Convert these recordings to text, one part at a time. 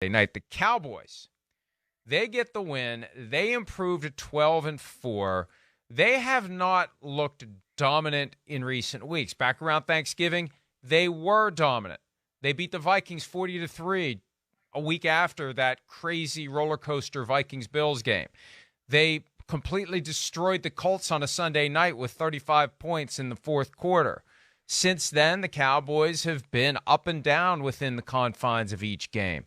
night. The Cowboys, they get the win. They improved to 12-4. They have not looked dominant in recent weeks. Back around Thanksgiving, they were dominant. They beat the Vikings 40-3 a week after that crazy roller coaster Vikings-Bills game. They completely destroyed the Colts on a Sunday night with 35 points in the fourth quarter. Since then, the Cowboys have been up and down within the confines of each game.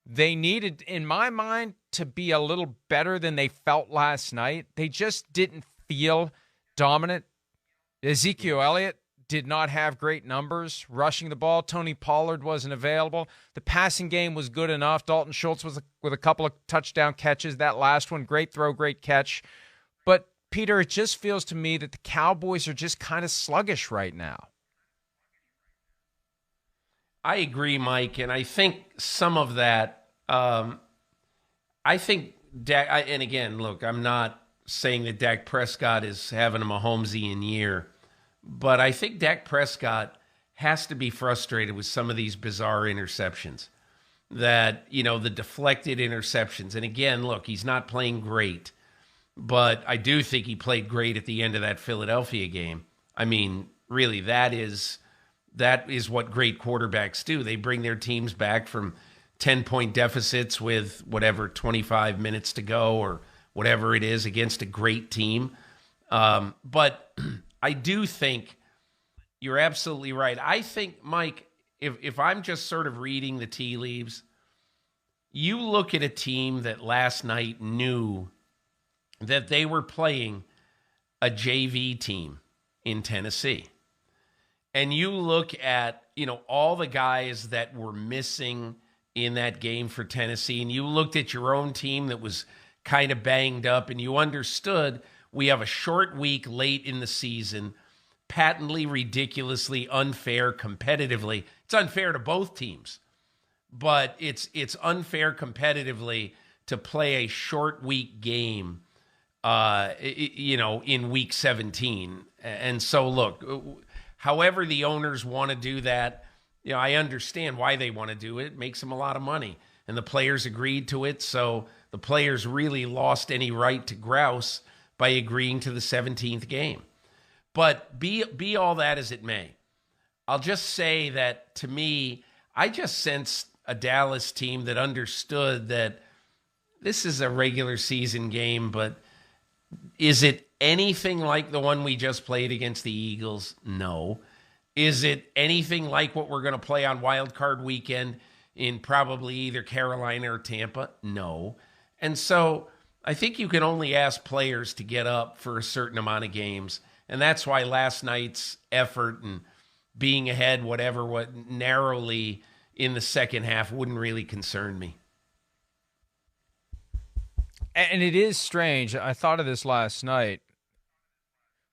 They needed, in my mind, to be a little better than they felt last night. They just didn't feel dominant. Ezekiel Elliott did not have great numbers rushing the ball. Tony Pollard wasn't available. The passing game was good enough. Dalton Schultz was with a couple of touchdown catches. That last one, great throw, great catch. But, Peter, it just feels to me that the Cowboys are just kind of sluggish right now. I agree, Mike, and I think some of that, I think Dak, and again, look, I'm not saying that Dak Prescott is having a Mahomesian year, but I think Dak Prescott has to be frustrated with some of these bizarre interceptions that, the deflected interceptions. And again, look, he's not playing great, but I do think he played great at the end of that Philadelphia game. I mean, really, that is what great quarterbacks do. They bring their teams back from 10-point deficits with 25 minutes to go or whatever it is against a great team. But I do think you're absolutely right. I think, Mike, if I'm just sort of reading the tea leaves, you look at a team that last night knew that they were playing a JV team in Tennessee. And you look at, all the guys that were missing in that game for Tennessee, and you looked at your own team that was kind of banged up, and you understood we have a short week late in the season, patently, ridiculously unfair competitively. It's unfair to both teams, but it's unfair competitively to play a short week game, in week 17. And so, look, however the owners want to do that, I understand why they want to do it. It makes them a lot of money, and the players agreed to it, so the players really lost any right to grouse by agreeing to the 17th game. But be all that as it may, I'll just say that, to me, I just sensed a Dallas team that understood that this is a regular season game, but is it anything like the one we just played against the Eagles? No. Is it anything like what we're going to play on Wild Card Weekend in probably either Carolina or Tampa? No. And so I think you can only ask players to get up for a certain amount of games. And that's why last night's effort and being ahead, what narrowly in the second half wouldn't really concern me. And it is strange. I thought of this last night.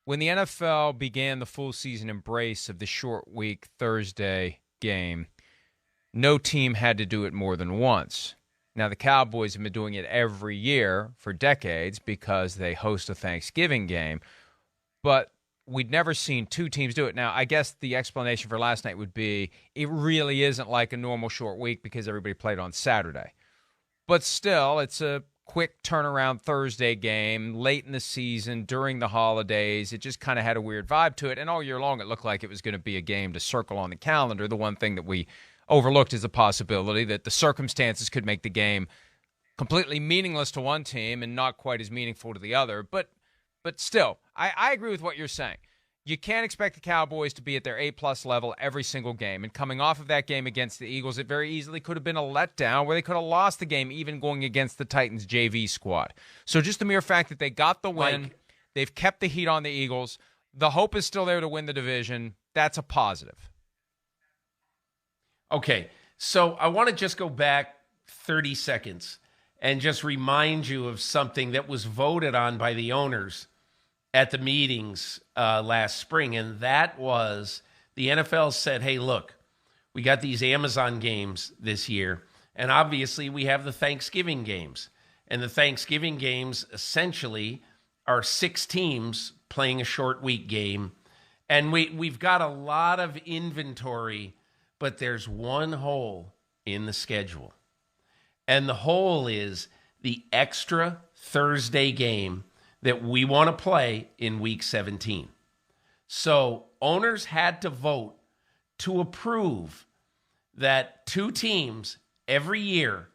When the NFL began the full season embrace of the short week Thursday game, no team had to do it more than once. Now, the Cowboys have been doing it every year for decades because they host a Thanksgiving game, but we'd never seen two teams do it. Now, I guess the explanation for last night would be it really isn't like a normal short week because everybody played on Saturday. But still, it's a quick turnaround Thursday game, late in the season, during the holidays. It just kind of had a weird vibe to it, and all year long it looked like it was going to be a game to circle on the calendar. The one thing that we overlooked is a possibility that the circumstances could make the game completely meaningless to one team and not quite as meaningful to the other. But still, I agree with what you're saying. You can't expect the Cowboys to be at their A-plus level every single game. And coming off of that game against the Eagles, it very easily could have been a letdown where they could have lost the game even going against the Titans JV squad. So just the mere fact that they got the win, Mike, they've kept the heat on the Eagles, the hope is still there to win the division. That's a positive. Okay, so I want to just go back 30 seconds and just remind you of something that was voted on by the owners at the meetings last spring, and that was the NFL said, hey, look, we got these Amazon games this year, and obviously we have the Thanksgiving games. And the Thanksgiving games essentially are 6 teams playing a short week game, and we've got a lot of inventory, but there's one hole in the schedule. And the whole is the extra Thursday game that we want to play in week 17. So owners had to vote to approve that 2 teams every year,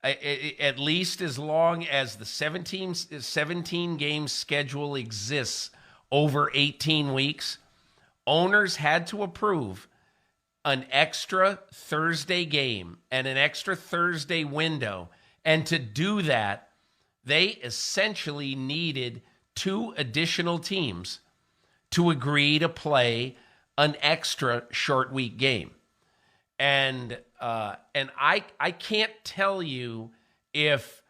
at least as long as the 17 game schedule exists over 18 weeks, owners had to approve an extra Thursday game and an extra Thursday window. And to do that, they essentially needed 2 additional teams to agree to play an extra short week game. And I can't tell you if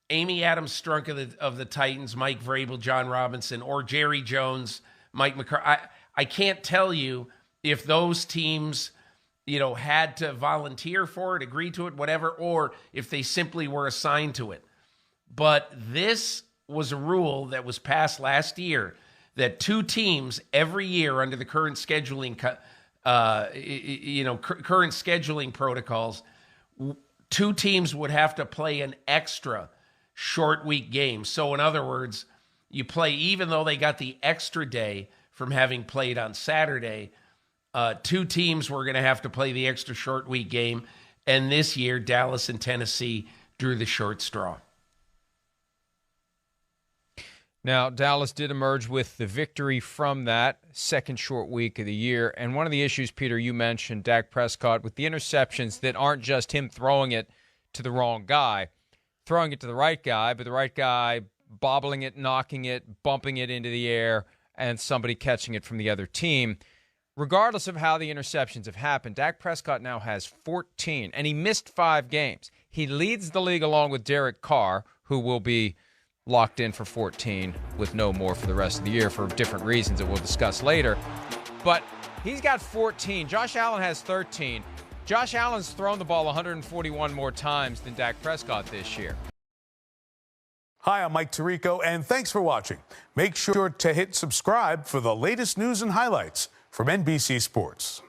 Amy Adams Strunk of the Titans, Mike Vrabel, John Robinson, or Jerry Jones, Mike McCarthy, I can't tell you if those teams, had to volunteer for it, agree to it, whatever, or if they simply were assigned to it. But this was a rule that was passed last year that 2 teams every year under the current scheduling, current scheduling protocols, 2 teams would have to play an extra short week game. So in other words, you play, even though they got the extra day from having played on Saturday, 2 teams were going to have to play the extra short week game. And this year, Dallas and Tennessee drew the short straw. Now, Dallas did emerge with the victory from that second short week of the year. And one of the issues, Peter, you mentioned, Dak Prescott, with the interceptions that aren't just him throwing it to the wrong guy, throwing it to the right guy, but the right guy bobbling it, knocking it, bumping it into the air, and somebody catching it from the other team. Regardless of how the interceptions have happened, Dak Prescott now has 14, and he missed 5 games. He leads the league along with Derek Carr, who will be locked in for 14 with no more for the rest of the year for different reasons that we'll discuss later. But he's got 14. Josh Allen has 13. Josh Allen's thrown the ball 141 more times than Dak Prescott this year. Hi, I'm Mike Tirico, and thanks for watching. Make sure to hit subscribe for the latest news and highlights from NBC Sports.